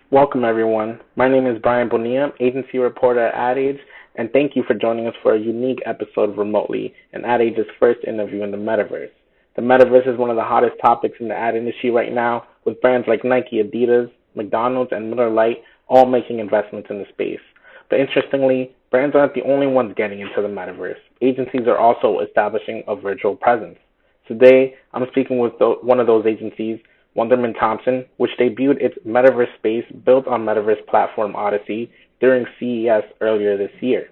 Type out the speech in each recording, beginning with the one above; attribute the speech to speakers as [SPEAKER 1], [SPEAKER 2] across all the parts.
[SPEAKER 1] Welcome, everyone. My name is Brian Bonilla, agency reporter at Ad Age, and thank you for joining us for a unique episode remotely and Ad Age's first interview in the metaverse. The metaverse is one of the hottest topics in the ad industry right now, with brands like Nike, Adidas, McDonald's, and Miller Lite all making investments in the space. But interestingly, brands aren't the only ones getting into the metaverse. Agencies are also establishing a virtual presence. Today, I'm speaking with one of those agencies, Wunderman Thompson, which debuted its metaverse space built on metaverse platform Odyssey during CES earlier this year.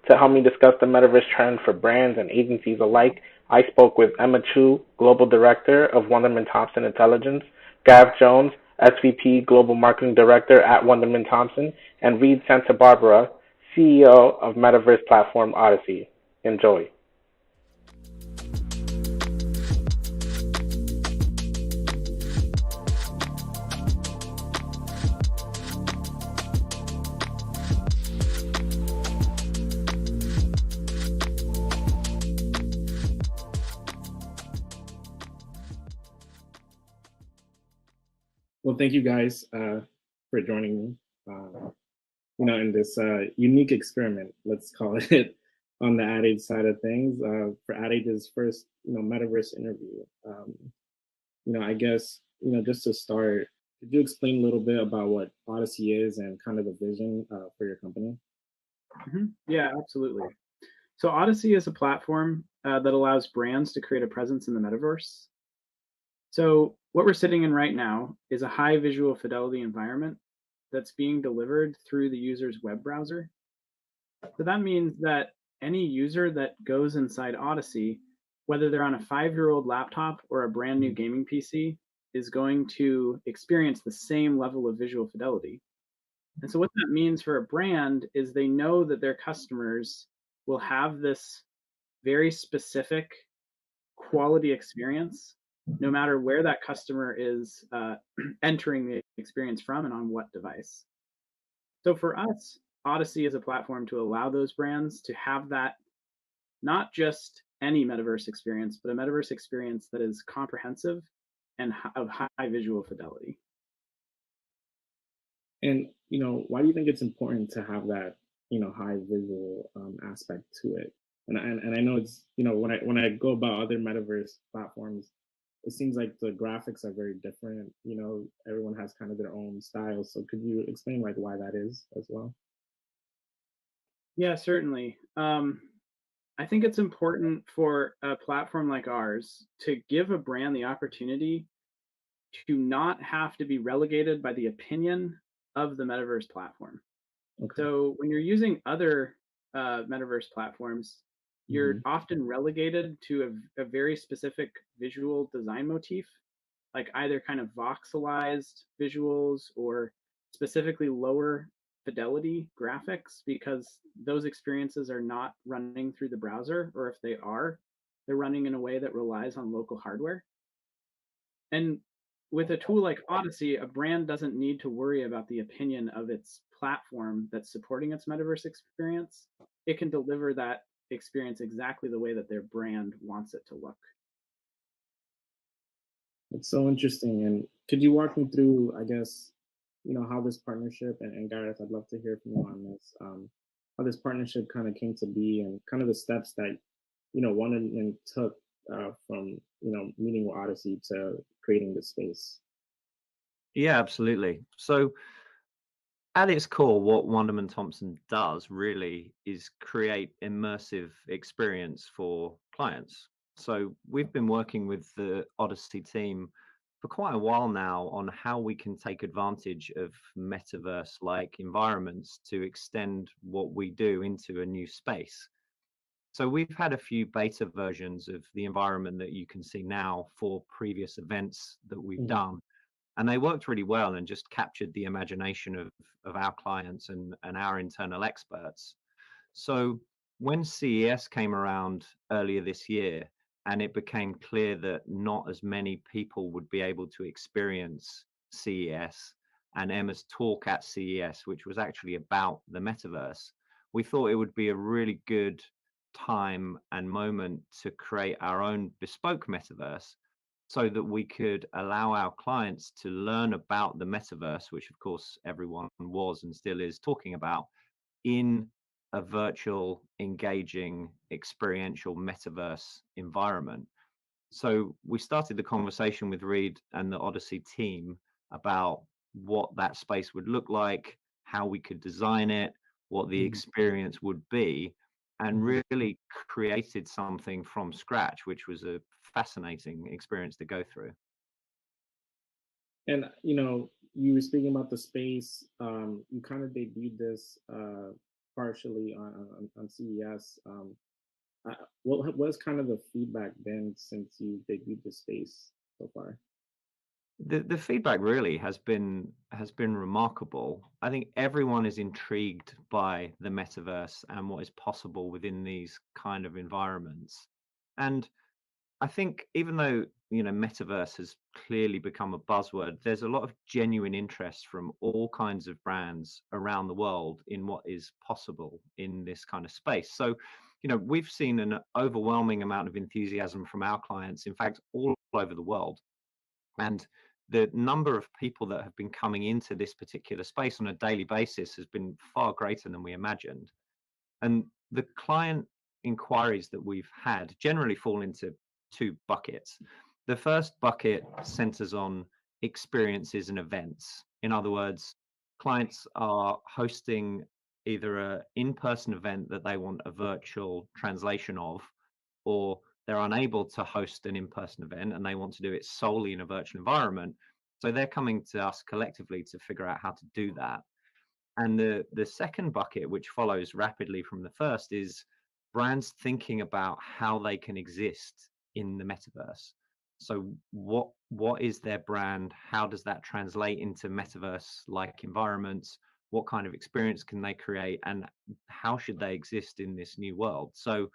[SPEAKER 1] To help me discuss the metaverse trend for brands and agencies alike, I spoke with Emma Chu, Global Director of Wunderman Thompson Intelligence, Gav Jones, SVP Global Marketing Director at Wunderman Thompson, and Reed Santabarbara, CEO of metaverse platform Odyssey. Enjoy.
[SPEAKER 2] Well, thank you guys for joining me. In this unique experiment, let's call it, on the Ad Age side of things, for Ad Age's first, metaverse interview. I guess, just to start, could you explain a little bit about what Odyssey is and kind of the vision for your company?
[SPEAKER 3] Yeah, absolutely. So Odyssey is a platform that allows brands to create a presence in the metaverse. So what we're sitting in right now is a high visual fidelity environment that's being delivered through the user's web browser. So that means that any user that goes inside Odyssey, whether they're on a 5-year-old laptop or a brand new gaming PC, is going to experience the same level of visual fidelity. And so what that means for a brand is they know that their customers will have this very specific quality experience, no matter where that customer is entering the experience from and on what device. So for us, Odyssey is a platform to allow those brands to have that, not just any metaverse experience, but a metaverse experience that is comprehensive and of high visual fidelity.
[SPEAKER 2] And, why do you think it's important to have that, high visual aspect to it? And I know it's, when I go about other metaverse platforms, it seems like the graphics are very different. Everyone has kind of their own style. So could you explain like why that is as well?
[SPEAKER 3] Yeah, certainly. I think it's important for a platform like ours to give a brand the opportunity to not have to be relegated by the opinion of the metaverse platform.
[SPEAKER 2] Okay.
[SPEAKER 3] So when you're using other metaverse platforms, you're often relegated to a very specific visual design motif, like either kind of voxelized visuals or specifically lower fidelity graphics, because those experiences are not running through the browser, or if they are, they're running in a way that relies on local hardware. And with a tool like Odyssey, a brand doesn't need to worry about the opinion of its platform that's supporting its metaverse experience. It can deliver that experience exactly the way that their brand wants it to look.
[SPEAKER 2] It's so interesting. And could you walk me through, I guess, how this partnership, and Gareth, I'd love to hear from you on this, how this partnership kind of came to be and kind of the steps that, one and took from, meeting with Odyssey to creating this space.
[SPEAKER 4] Yeah, absolutely. So at its core, what Wunderman Thompson does really is create immersive experience for clients. So we've been working with the Odyssey team for quite a while now on how we can take advantage of metaverse-like environments to extend what we do into a new space. So we've had a few beta versions of the environment that you can see now for previous events that we've done. And they worked really well and just captured the imagination of our clients and our internal experts. So when CES came around earlier this year, and it became clear that not as many people would be able to experience CES and Emma's talk at CES, which was actually about the metaverse, we thought it would be a really good time and moment to create our own bespoke metaverse so that we could allow our clients to learn about the metaverse, which of course everyone was and still is talking about, in a virtual, engaging, experiential metaverse environment. So we started the conversation with Reed and the Odyssey team about what that space would look like, how we could design it, what the experience would be, and really created something from scratch, which was a fascinating experience to go through.
[SPEAKER 2] And you were speaking about the space. You kind of debuted this partially on CES. What's kind of the feedback been since you debuted the space so far?
[SPEAKER 4] The feedback really has been remarkable. I think everyone is intrigued by the metaverse and what is possible within these kind of environments. And I think even though metaverse has clearly become a buzzword, there's a lot of genuine interest from all kinds of brands around the world in what is possible in this kind of space. So, we've seen an overwhelming amount of enthusiasm from our clients, in fact, all over the world. And the number of people that have been coming into this particular space on a daily basis has been far greater than we imagined. And the client inquiries that we've had generally fall into two buckets. The first bucket centers on experiences and events. In other words, clients are hosting either an in-person event that they want a virtual translation of, or they're unable to host an in-person event and they want to do it solely in a virtual environment. So they're coming to us collectively to figure out how to do that. And the second bucket, which follows rapidly from the first, is brands thinking about how they can exist in the metaverse. So what is their brand? How does that translate into metaverse-like environments? What kind of experience can they create? And how should they exist in this new world? So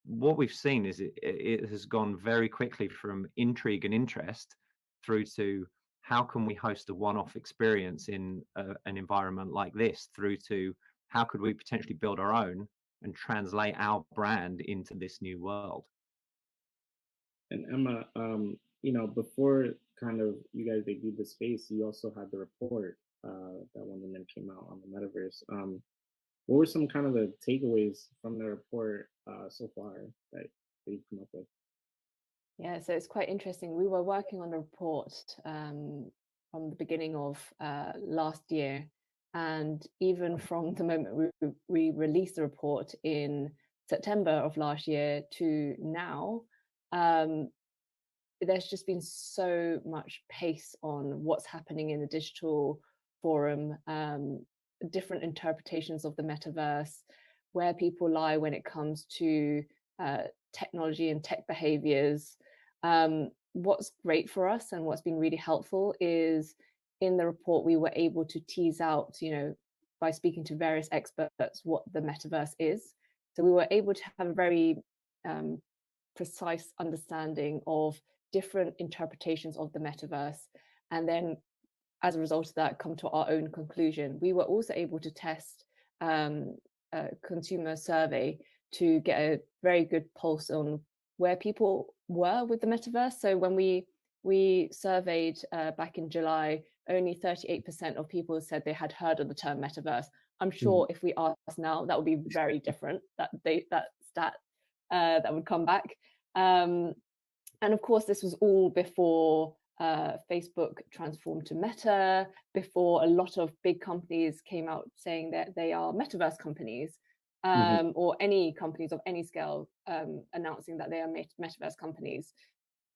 [SPEAKER 4] what we've seen is it has gone very quickly from intrigue and interest through to how can we host a one-off experience in an environment like this, through to how could we potentially build our own and translate our brand into this new world.
[SPEAKER 2] And Emma, before kind of you guys debuted the space, you also had the report that Wunderman came out on the metaverse. What were some kind of the takeaways from the report so far that you've come up with?
[SPEAKER 5] Yeah, so it's quite interesting. We were working on the report from the beginning of last year. And even from the moment we released the report in September of last year to now, there's just been so much pace on what's happening in the digital forum, different interpretations of the metaverse, where people lie when it comes to technology and tech behaviors. What's great for us and what's been really helpful is in the report, we were able to tease out, by speaking to various experts, what the metaverse is. So we were able to have a very precise understanding of different interpretations of the metaverse. And then as a result of that, come to our own conclusion. We were also able to test a consumer survey to get a very good pulse on where people were with the metaverse. So when we surveyed back in July, only 38% of people said they had heard of the term metaverse. I'm sure if we asked now, that would be very different, that stat that would come back. And of course, this was all before Facebook transformed to Meta, before a lot of big companies came out saying that they are metaverse companies, or any companies of any scale announcing that they are metaverse companies.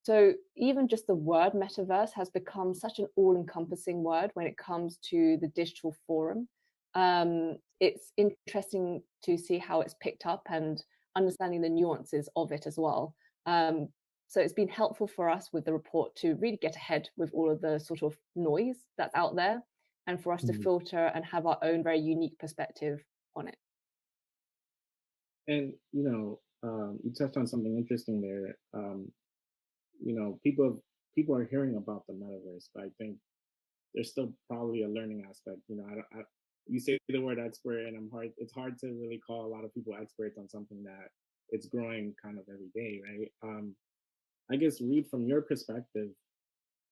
[SPEAKER 5] So even just the word metaverse has become such an all-encompassing word when it comes to the digital forum. It's interesting to see how it's picked up and understanding the nuances of it as well. So it's been helpful for us with the report to really get ahead with all of the sort of noise that's out there, and for us to filter and have our own very unique perspective on it.
[SPEAKER 2] And you touched on something interesting there. People are hearing about the metaverse, but I think there's still probably a learning aspect. You say the word expert, and it's hard to really call a lot of people experts on something that it's growing kind of every day, right? I guess, Reed, from your perspective,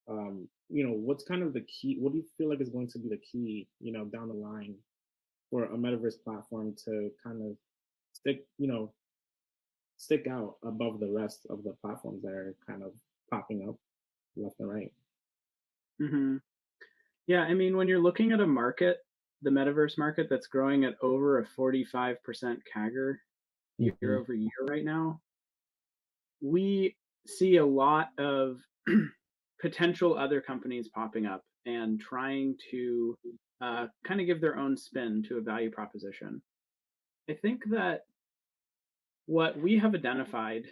[SPEAKER 2] what's kind of the key? What do you feel like is going to be the key, down the line for a metaverse platform to kind of stick out above the rest of the platforms that are kind of popping up left and right?
[SPEAKER 3] Hmm. Yeah, I mean, when you're looking at a market, the metaverse market that's growing at over a 45% CAGR year over year right now, we see a lot of potential other companies popping up and trying to kind of give their own spin to a value proposition. I think that what we have identified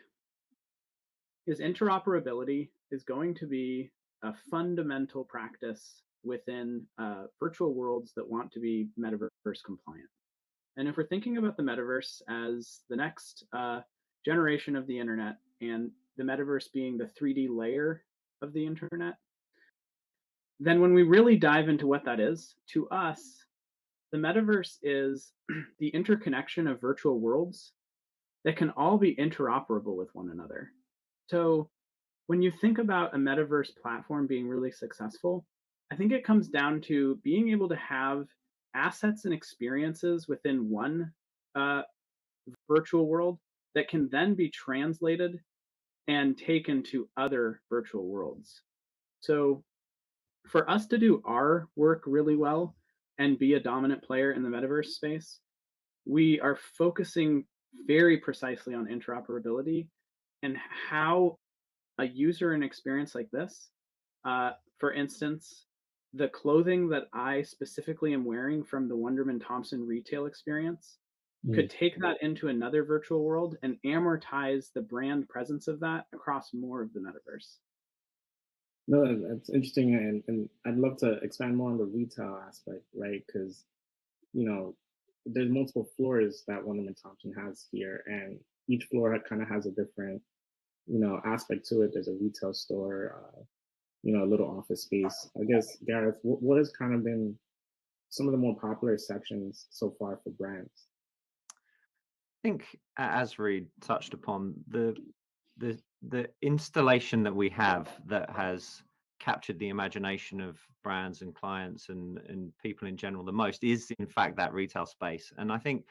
[SPEAKER 3] is interoperability is going to be a fundamental practice within virtual worlds that want to be metaverse compliant. And if we're thinking about the metaverse as the next generation of the internet, and the metaverse being the 3D layer of the internet, then when we really dive into what that is, to us, the metaverse is the interconnection of virtual worlds that can all be interoperable with one another. So when you think about a metaverse platform being really successful, I think it comes down to being able to have assets and experiences within one virtual world that can then be translated and taken to other virtual worlds. So for us to do our work really well and be a dominant player in the metaverse space, we are focusing very precisely on interoperability and how a user and experience like this, for instance, the clothing that I specifically am wearing from the Wunderman Thompson retail experience, could take that into another virtual world and amortize the brand presence of that across more of the metaverse.
[SPEAKER 2] No, that's interesting, and I'd love to expand more on the retail aspect, right? Because there's multiple floors that Wunderman Thompson has here, and each floor kind of has a different aspect to it. There's a retail store, a little office space. I guess, Gareth, what has kind of been some of the more popular sections so far for brands?
[SPEAKER 4] I think, as Reed touched upon, the installation that we have that has captured the imagination of brands and clients and people in general the most is, in fact, that retail space. And I think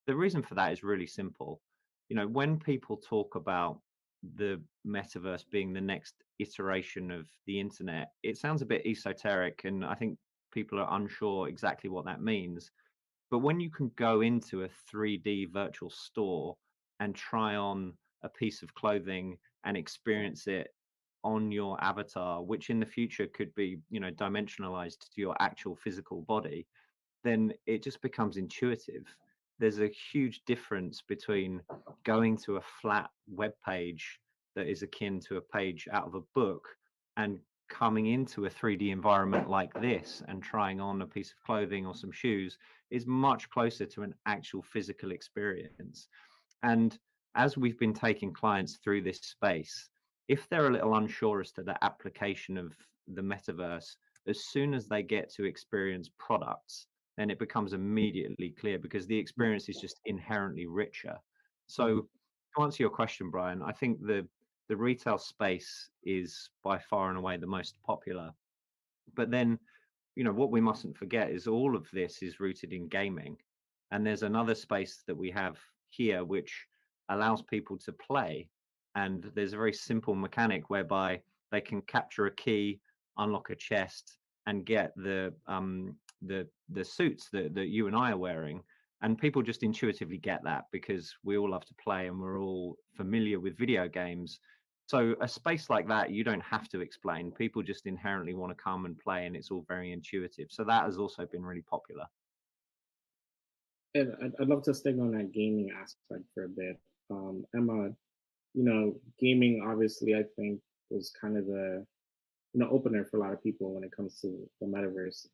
[SPEAKER 4] the reason for that is really simple. When people talk about the metaverse being the next iteration of the internet, it sounds a bit esoteric, and I think people are unsure exactly what that means. But when you can go into a 3D virtual store and try on a piece of clothing and experience it on your avatar, which in the future could be, dimensionalized to your actual physical body, then it just becomes intuitive. There's a huge difference between going to a flat web page that is akin to a page out of a book and coming into a 3D environment like this and trying on a piece of clothing or some shoes is much closer to an actual physical experience. And as we've been taking clients through this space, if they're a little unsure as to the application of the metaverse, as soon as they get to experience products, then it becomes immediately clear because the experience is just inherently richer. So to answer your question, Brian, I think the retail space is by far and away the most popular. But then, what we mustn't forget is all of this is rooted in gaming. And there's another space that we have here which allows people to play. And there's a very simple mechanic whereby they can capture a key, unlock a chest, and get the suits that you and I are wearing. And people just intuitively get that because we all love to play and we're all familiar with video games. So a space like that, you don't have to explain. People just inherently want to come and play, and it's all very intuitive. So that has also been really popular.
[SPEAKER 2] And I'd love to stick on that gaming aspect for a bit. Emma, gaming obviously I think was kind of the opener for a lot of people when it comes to the metaverse.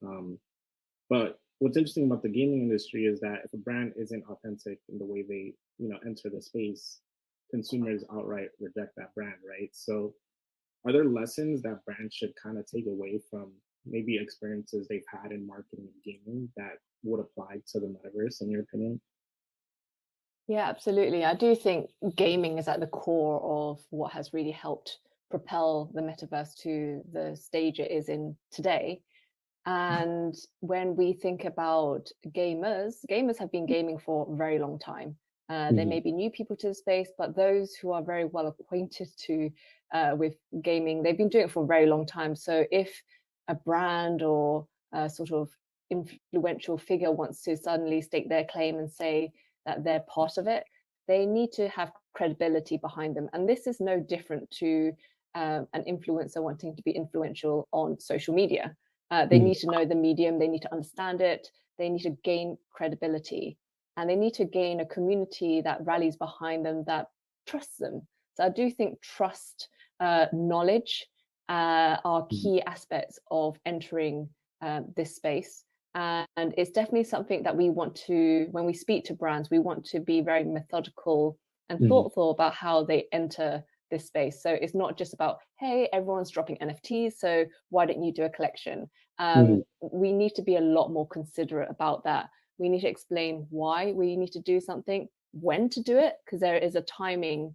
[SPEAKER 2] But what's interesting about the gaming industry is that if a brand isn't authentic in the way they enter the space, consumers outright reject that brand, right? So are there lessons that brands should kind of take away from maybe experiences they've had in marketing and gaming that would apply to the metaverse, in your opinion?
[SPEAKER 5] Yeah, absolutely. I do think gaming is at the core of what has really helped propel the metaverse to the stage it is in today. And when we think about gamers have been gaming for a very long time. There may be new people to the space, but those who are very well acquainted with gaming, they've been doing it for a very long time. So if a brand or a sort of influential figure wants to suddenly stake their claim and say that they're part of it, they need to have credibility behind them. And this is no different to an influencer wanting to be influential on social media. They need to know the medium, they need to understand it, they need to gain credibility, and they need to gain a community that rallies behind them, that trusts them. So I do think trust, knowledge are key aspects of entering this space. And it's definitely something that we want to, when we speak to brands, we want to be very methodical and thoughtful about how they enter this space. So it's not just about, hey, everyone's dropping NFTs, so why don't you do a collection? We need to be a lot more considerate about that. We need to explain why we need to do something, when to do it, because there is a timing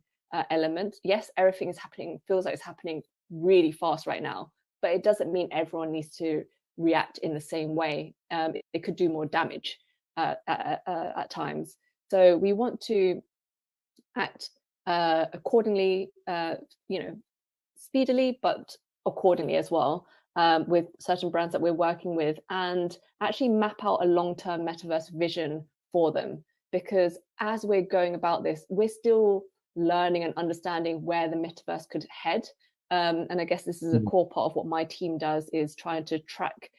[SPEAKER 5] element. Yes, everything is happening, feels like it's happening really fast right now, but it doesn't mean everyone needs to react in the same way. It could do more damage at times. So we want to act accordingly, speedily, but accordingly as well, with certain brands that we're working with, and actually map out a long-term metaverse vision for them. Because as we're going about this, we're still learning and understanding where the metaverse could head. And I guess this is a core part of what my team does, is trying to track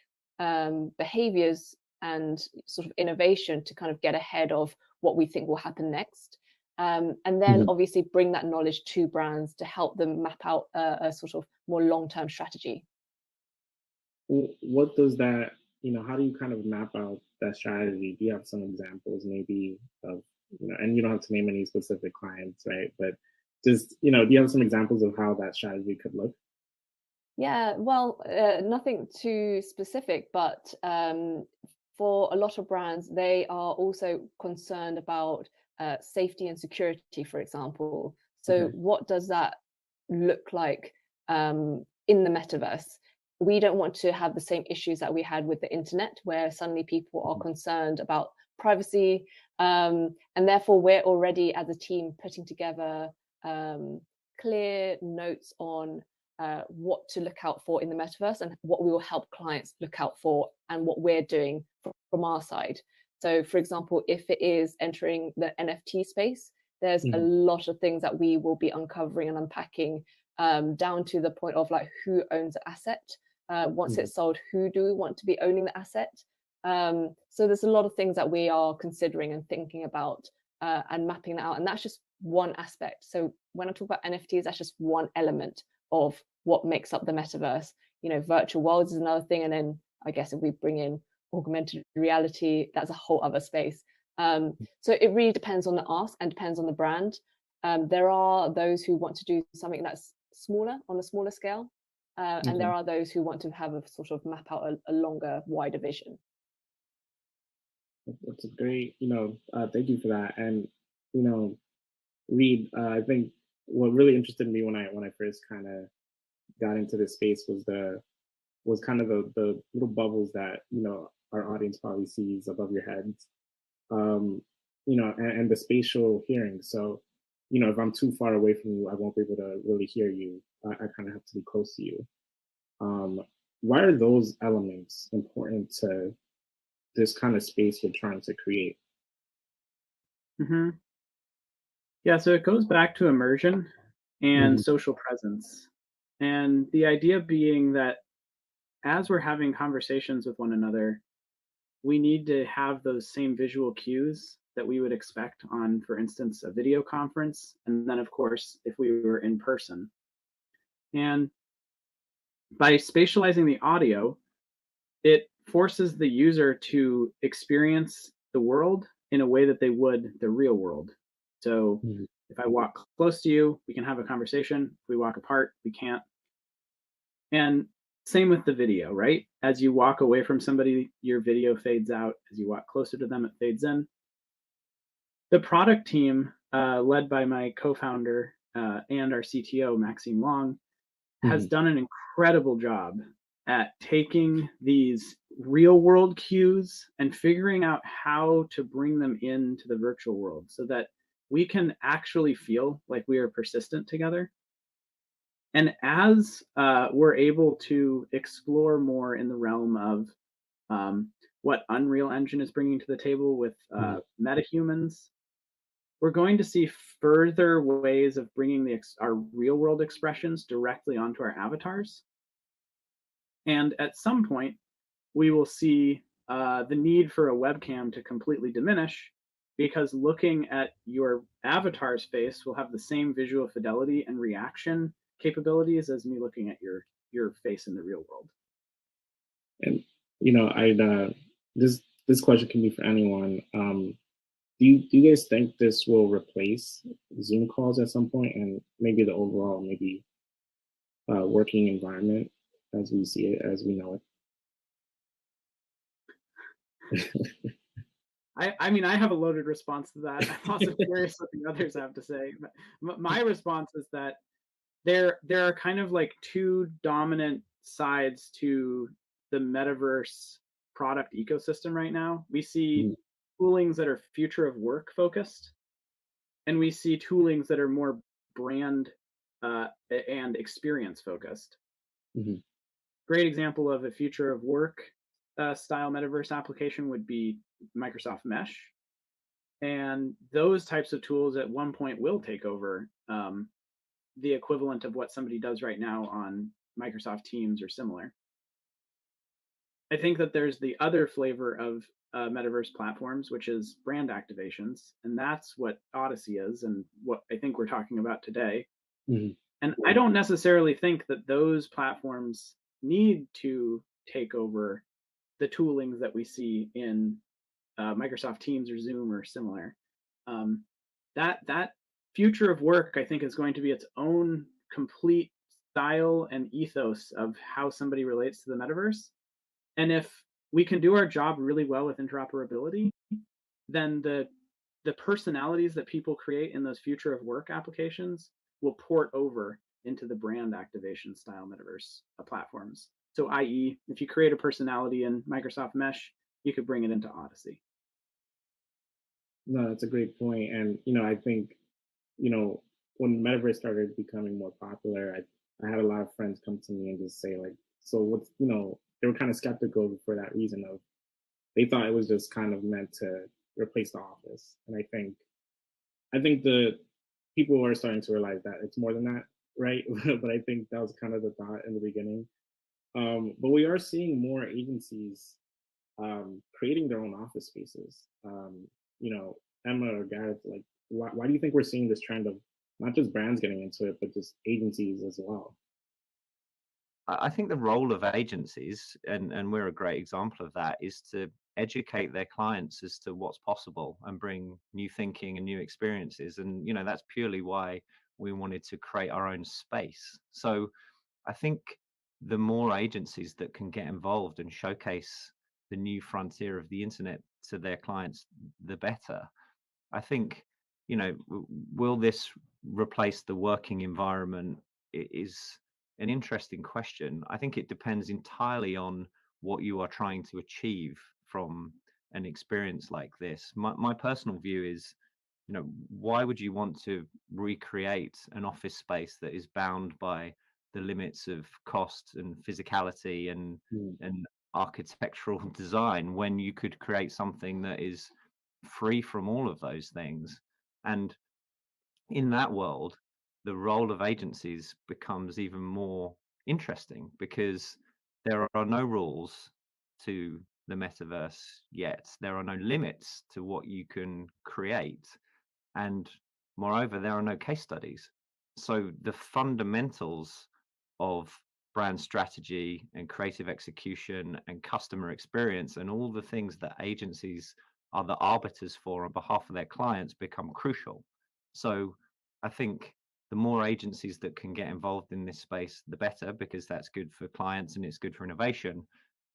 [SPEAKER 5] behaviors and sort of innovation to kind of get ahead of what we think will happen next. And then obviously bring that knowledge to brands to help them map out a sort of more long-term strategy.
[SPEAKER 2] What does that, how do you kind of map out that strategy? Do you have some examples maybe of, and you don't have to name any specific clients, right? But just, do you have some examples of how that strategy could look?
[SPEAKER 5] Yeah, well, nothing too specific, but for a lot of brands, they are also concerned about safety and security, for example. So what does that look like in the metaverse? We don't want to have the same issues that we had with the internet, where suddenly people are concerned about privacy. And therefore, we're already, as a team, putting together clear notes on what to look out for in the metaverse, and what we will help clients look out for, and what we're doing from our side. So, for example, if it is entering the NFT space, there's a lot of things that we will be uncovering and unpacking, down to the point of like, who owns the asset? Once it's sold, who do we want to be owning the asset? So there's a lot of things that we are considering and thinking about, and mapping that out. And that's just one aspect. So when I talk about NFTs, that's just one element of what makes up the metaverse. Virtual worlds is another thing. And then I guess if we bring in augmented reality, that's a whole other space. So it really depends on the ask and depends on the brand. There are those who want to do something that's smaller, on a smaller scale. And there are those who want to have a sort of map out a longer, wider vision.
[SPEAKER 2] That's a great, thank you for that. And, Reed, I think what really interested me when I first kind of got into this space was kind of the little bubbles that, our audience probably sees above your heads, and the spatial hearing. So, if I'm too far away from you, I won't be able to really hear you. I kind of have to be close to you. Why are those elements important to this kind of space you're trying to create?
[SPEAKER 3] Yeah, so it goes back to immersion and social presence. And the idea being that as we're having conversations with one another, we need to have those same visual cues that we would expect on, for instance, a video conference. And then, of course, if we were in person. And by spatializing the audio, it forces the user to experience the world in a way that they would the real world. So if I walk close to you, we can have a conversation. If we walk apart, we can't. And same with the video, right? As you walk away from somebody, your video fades out. As you walk closer to them, it fades in. The product team, led by my co-founder and our CTO, Maxime Long, has done an incredible job at taking these real world cues and figuring out how to bring them into the virtual world so that we can actually feel like we are persistent together. And as we're able to explore more in the realm of what Unreal Engine is bringing to the table with metahumans, we're going to see further ways of bringing our real world expressions directly onto our avatars. And at some point, we will see the need for a webcam to completely diminish, because looking at your avatar's face will have the same visual fidelity and reaction capabilities as me looking at your face in the real world.
[SPEAKER 2] And I'd this question can be for anyone. Do you guys think this will replace Zoom calls at some point, and maybe the overall working environment as we see it, as we know it?
[SPEAKER 3] I mean, I have a loaded response to that. I'm also curious what the others have to say. But my response is that there are kind of like two dominant sides to the metaverse product ecosystem right now. We see toolings that are future of work focused, and we see toolings that are more brand and experience focused. Great example of a future of work style metaverse application would be Microsoft Mesh. And those types of tools at one point will take over the equivalent of what somebody does right now on Microsoft Teams or similar. I think that there's the other flavor of metaverse platforms, which is brand activations. And that's what Odyssey is and what I think we're talking about today. And I don't necessarily think that those platforms need to take over the toolings that we see in Microsoft Teams or Zoom or similar. That future of work, I think, is going to be its own complete style and ethos of how somebody relates to the metaverse. And if we can do our job really well with interoperability, then the personalities that people create in those future of work applications will port over into the brand activation style metaverse platforms. So, i.e., if you create a personality in Microsoft Mesh, you could bring it into Odyssey.
[SPEAKER 2] No, that's a great point. And, I think, when metaverse started becoming more popular, I had a lot of friends come to me and just say, like, so what's, they were kind of skeptical for that reason of they thought it was just kind of meant to replace the office. And I think the people are starting to realize that it's more than that, right? But I think that was kind of the thought in the beginning. But we are seeing more agencies creating their own office spaces. Emma or Gareth, like, why do you think we're seeing this trend of not just brands getting into it, but just agencies as well?
[SPEAKER 4] I think the role of agencies, and we're a great example of that, is to educate their clients as to what's possible and bring new thinking and new experiences. And, that's purely why we wanted to create our own space. So I think the more agencies that can get involved and showcase the new frontier of the internet to their clients, the better. I think, will this replace the working environment is an interesting question. I think it depends entirely on what you are trying to achieve from an experience like this. My personal view is, why would you want to recreate an office space that is bound by the limits of cost and physicality and architectural design when you could create something that is free from all of those things? And in that world, the role of agencies becomes even more interesting because there are no rules to the metaverse yet. There are no limits to what you can create. And moreover, there are no case studies. So the fundamentals of brand strategy and creative execution and customer experience and all the things that agencies are the arbiters for on behalf of their clients become crucial. So I think the more agencies that can get involved in this space, the better, because that's good for clients and it's good for innovation.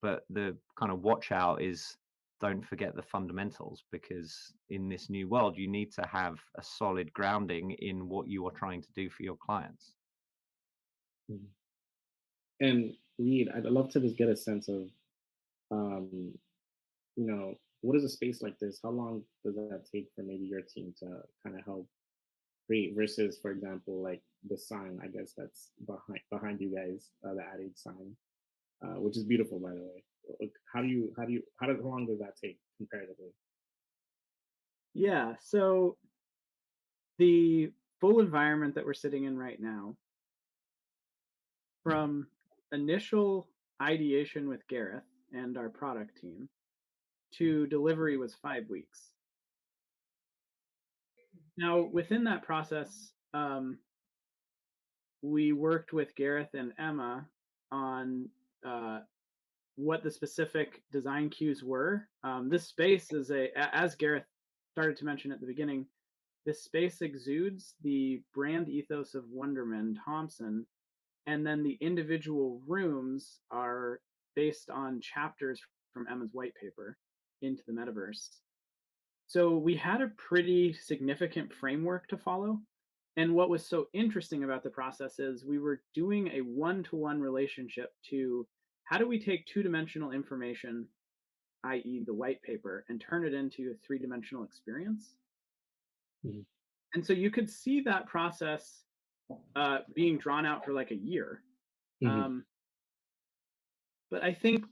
[SPEAKER 4] But the kind of watch out is don't forget the fundamentals, because in this new world, you need to have a solid grounding in what you are trying to do for your clients.
[SPEAKER 2] And Reed, I'd love to just get a sense of, what is a space like this? How long does that take for maybe your team to kind of help create versus, for example, like the sign, I guess that's behind you guys, the Ad Age sign, which is beautiful, by the way. How long does that take comparatively?
[SPEAKER 3] Yeah, so the full environment that we're sitting in right now, from initial ideation with Gareth and our product team to delivery was 5 weeks. Now, within that process, we worked with Gareth and Emma on what the specific design cues were. This space is as Gareth started to mention at the beginning, this space exudes the brand ethos of Wunderman Thompson, and then the individual rooms are based on chapters from Emma's white paper into the metaverse. So we had a pretty significant framework to follow. And what was so interesting about the process is we were doing a one-to-one relationship to how do we take two-dimensional information, i.e. the white paper, and turn it into a three-dimensional experience. Mm-hmm. And so you could see that process being drawn out for like a year. Mm-hmm. But I think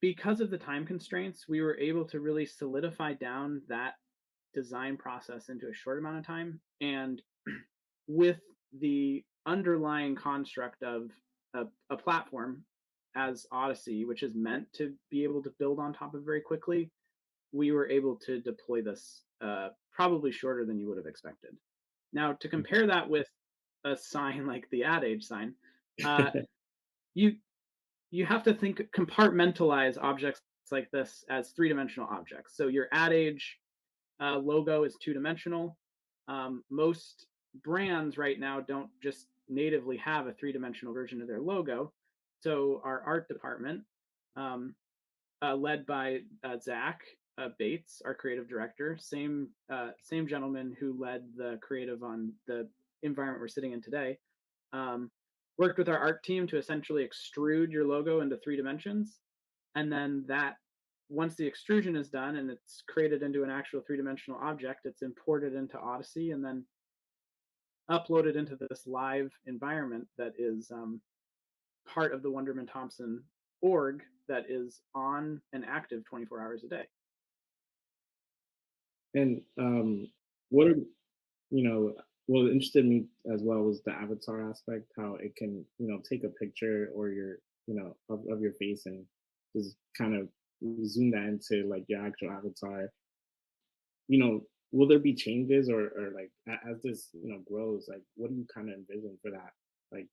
[SPEAKER 3] because of the time constraints, we were able to really solidify down that design process into a short amount of time. And with the underlying construct of a platform as Odyssey, which is meant to be able to build on top of very quickly, we were able to deploy this probably shorter than you would have expected. Now, to compare that with a sign like the Ad Age sign, you have to compartmentalize objects like this as three-dimensional objects. So your Ad Age logo is two-dimensional. Most brands right now don't just natively have a three-dimensional version of their logo. So our art department, led by Zach Bates, our creative director, same gentleman who led the creative on the environment we're sitting in today, worked with our art team to essentially extrude your logo into 3 dimensions. And then once the extrusion is done and it's created into an actual 3-dimensional object, it's imported into Odyssey and then uploaded into this live environment that is part of the Wunderman Thompson org that is on and active 24 hours a day.
[SPEAKER 2] And what interested me as well was the avatar aspect, how it can, take a picture or your, of your face and just kind of zoom that into like your actual avatar. Will there be changes or like as this, grows, like what do you kind of envision for that, like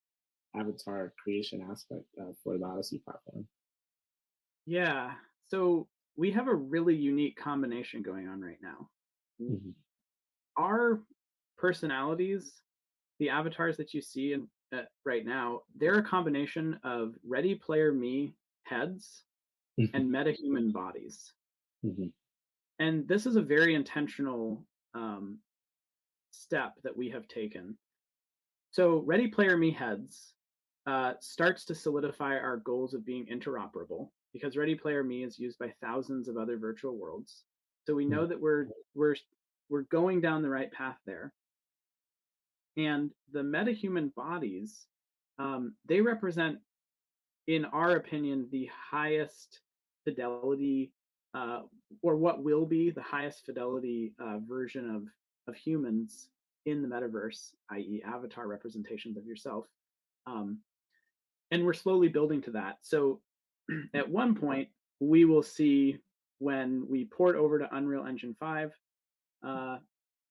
[SPEAKER 2] avatar creation aspect for the Odyssey platform?
[SPEAKER 3] Yeah, so we have a really unique combination going on right now. Mm-hmm. Our personalities, the avatars that you see right now, they're a combination of Ready Player Me heads and Metahuman bodies. Mm-hmm. And this is a very intentional step that we have taken. So Ready Player Me heads starts to solidify our goals of being interoperable, because Ready Player Me is used by thousands of other virtual worlds. So we know that we're going down the right path there. And the Metahuman bodies, they represent, in our opinion, the highest fidelity, or what will be the highest fidelity version of humans in the metaverse, i.e. avatar representations of yourself. And we're slowly building to that. So at one point, we will see, when we port over to Unreal Engine 5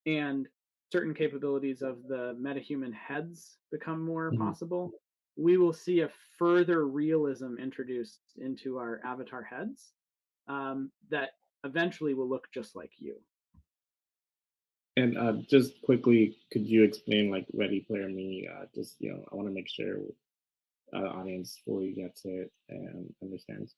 [SPEAKER 3] and certain capabilities of the Metahuman heads become more possible, we will see a further realism introduced into our avatar heads that eventually will look just like you.
[SPEAKER 2] And just quickly, could you explain like Ready Player Me? I want to make sure the audience fully gets it and understands.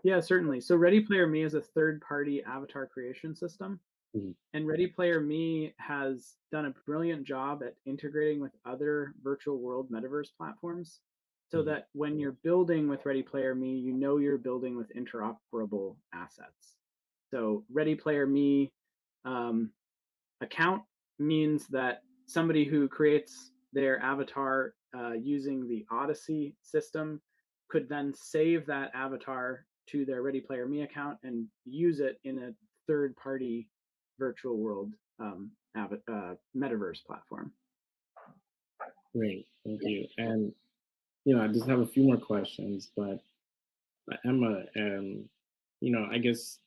[SPEAKER 3] Yeah, certainly. So Ready Player Me is a third-party avatar creation system.
[SPEAKER 2] Mhm.
[SPEAKER 3] And Ready Player Me has done a brilliant job at integrating with other virtual world metaverse platforms so
[SPEAKER 2] Mhm.
[SPEAKER 3] that when you're building with Ready Player Me, you know you're building with interoperable assets. So Ready Player Me account means that somebody who creates their avatar using the Odyssey system could then save that avatar to their Ready Player Me account and use it in a third party virtual world metaverse platform.
[SPEAKER 2] Great, thank you. And I just have a few more questions, but Emma, I guess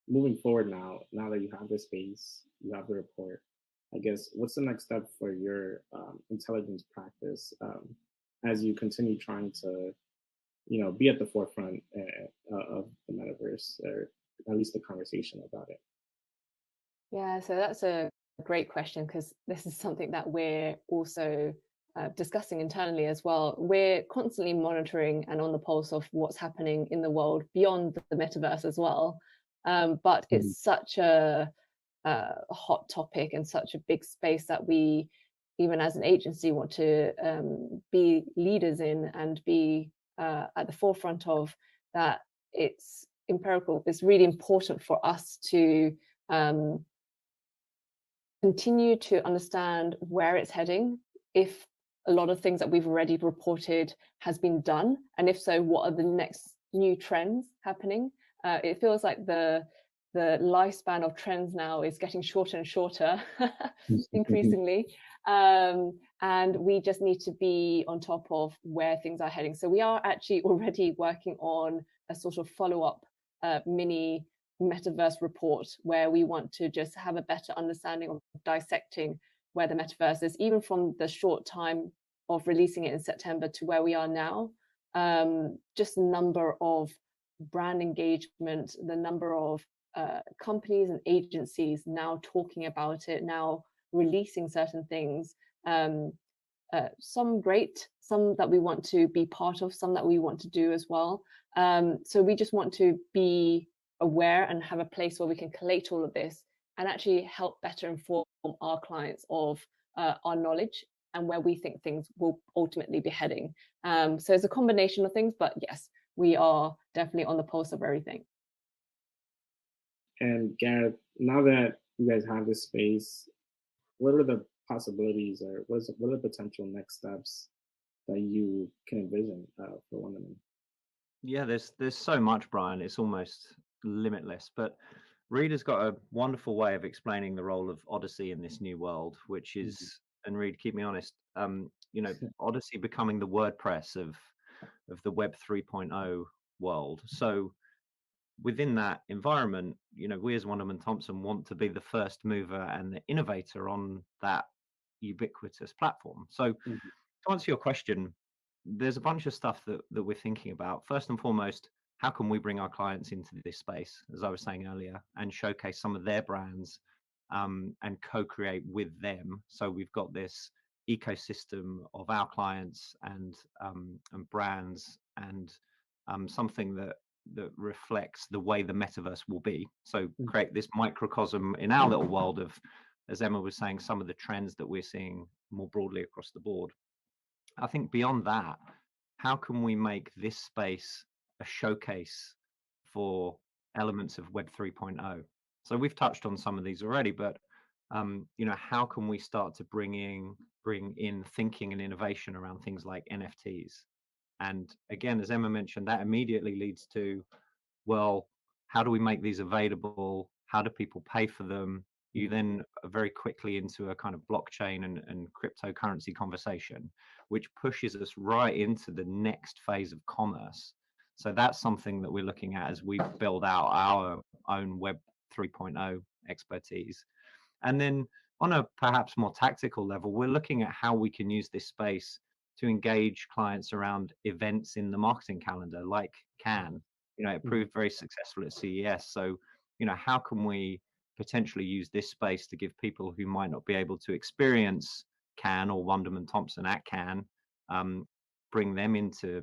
[SPEAKER 2] moving forward now that you have the space, you have the report, I guess what's the next step for your intelligence practice as you continue trying to, be at the forefront of the metaverse, or at least the conversation about it?
[SPEAKER 5] Yeah, so that's a great question, because this is something that we're also discussing internally as well. We're constantly monitoring and on the pulse of what's happening in the world beyond the metaverse as well. But it's such a hot topic and such a big space that we, even as an agency, want to be leaders in and be at the forefront of that. It's empirical. It's really important for us to continue to understand where it's heading, if a lot of things that we've already reported has been done, and if so, what are the next new trends happening. It feels like the lifespan of trends now is getting shorter and shorter increasingly, and we just need to be on top of where things are heading. So we are actually already working on a sort of follow-up mini metaverse report, where we want to just have a better understanding of dissecting where the metaverse is, even from the short time of releasing it in September to where we are now. Just the number of brand engagement, the number of companies and agencies now talking about it, now releasing certain things. Some great, some that we want to be part of, some that we want to do as well. So we just want to be aware and have a place where we can collate all of this and actually help better inform our clients of our knowledge and where we think things will ultimately be heading. So it's a combination of things, but yes, we are definitely on the pulse of everything.
[SPEAKER 2] And Gareth, now that you guys have this space, what are the possibilities, or what are the potential next steps that you can envision for Wunderman?
[SPEAKER 4] Yeah, there's so much, Brian. It's almost limitless. But Reed has got a wonderful way of explaining the role of Odyssey in this new world, which is, and Reed, keep me honest, Odyssey becoming the WordPress of the Web 3.0 world. So within that environment, we as Wunderman Thompson want to be the first mover and the innovator on that ubiquitous platform. So to answer your question, there's a bunch of stuff that we're thinking about. First and foremost, how can we bring our clients into this space, as I was saying earlier, and showcase some of their brands and co-create with them? So we've got this ecosystem of our clients and brands, and something that reflects the way the metaverse will be. So create this microcosm in our little world of, as Emma was saying, some of the trends that we're seeing more broadly across the board. I think beyond that, how can we make this space a showcase for elements of Web 3.0? So we've touched on some of these already, but how can we start to bring in thinking and innovation around things like NFTs? And again, as Emma mentioned, that immediately leads to, well, how do we make these available? How do people pay for them? You then are very quickly into a kind of blockchain and cryptocurrency conversation, which pushes us right into the next phase of commerce. So that's something that we're looking at as we build out our own Web 3.0 expertise. And then on a perhaps more tactical level, we're looking at how we can use this space to engage clients around events in the marketing calendar, like Cannes. It proved very successful at CES. So, how can we potentially use this space to give people who might not be able to experience Cannes or Wunderman Thompson at Cannes, bring them into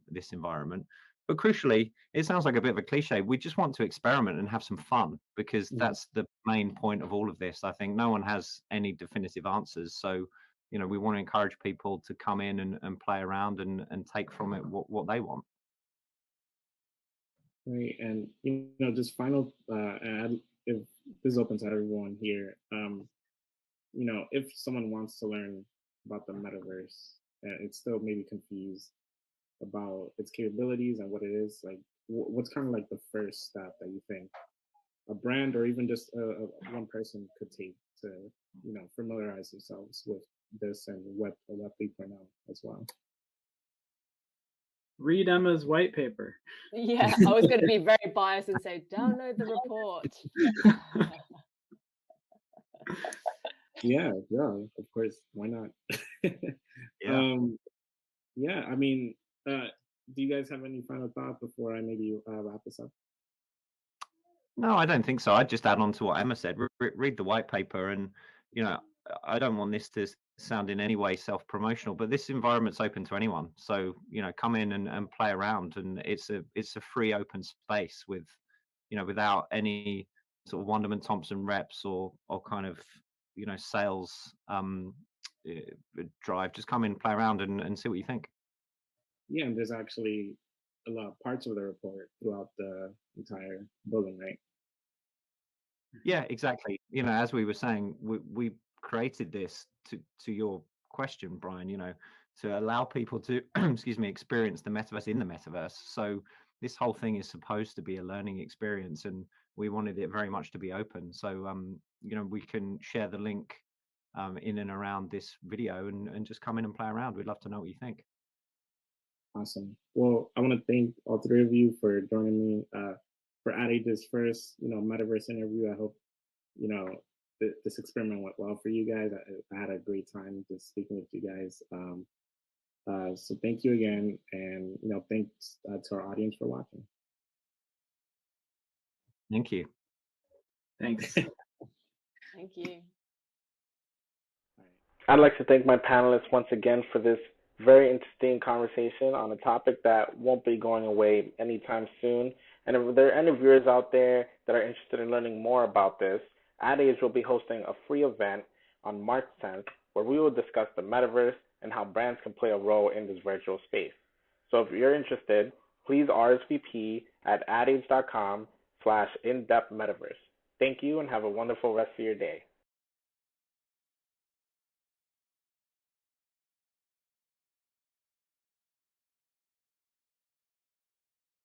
[SPEAKER 4] this environment? But crucially, it sounds like a bit of a cliche. We just want to experiment and have some fun, because
[SPEAKER 2] Mhm.
[SPEAKER 4] that's the main point of all of this. I think no one has any definitive answers. So, we want to encourage people to come in and play around and take from it what they want.
[SPEAKER 2] Right, and just final, and if this is open to everyone here, if someone wants to learn about the metaverse, it's still maybe confused about its capabilities and what it is, like, what's kind of like the first step that you think a brand or even just one person could take to, familiarize themselves with this and Web 3.0 as well?
[SPEAKER 3] Read Emma's white paper.
[SPEAKER 5] Yeah, I was going to be very biased and say, download the report.
[SPEAKER 2] Yeah, of course. Why not?
[SPEAKER 4] Yeah.
[SPEAKER 2] Yeah, I mean, do you guys have any final thoughts before I maybe wrap this up?
[SPEAKER 4] No, I don't think so. I'd just add on to what Emma said. Read the white paper, and I don't want this to sound in any way self-promotional, but this environment's open to anyone. So come in and play around, and it's a free, open space with, without any sort of Wunderman Thompson reps or kind of sales drive. Just come in, play around, and see what you think.
[SPEAKER 2] Yeah, and there's actually a lot of parts of the report throughout the entire building, right?
[SPEAKER 4] Yeah, exactly. As we were saying, we created this to your question, Brian, to allow people to, excuse me, experience the metaverse in the metaverse. So this whole thing is supposed to be a learning experience, and we wanted it very much to be open. So, we can share the link in and around this video and just come in and play around. We'd love to know what you think.
[SPEAKER 2] Awesome. Well, I want to thank all three of you for joining me for adding this first, metaverse interview. I hope, this experiment went well for you guys. I had a great time just speaking with you guys. So thank you again, and thanks to our audience for watching.
[SPEAKER 4] Thank you.
[SPEAKER 3] Thanks.
[SPEAKER 5] Thank you.
[SPEAKER 1] I'd like to thank my panelists once again for this very interesting conversation on a topic that won't be going away anytime soon. And if there are any viewers out there that are interested in learning more about this, AdAge will be hosting a free event on March 10th where we will discuss the metaverse and how brands can play a role in this virtual space. So if you're interested, please RSVP at adage.com/in-depth metaverse. Thank you and have a wonderful rest of your day.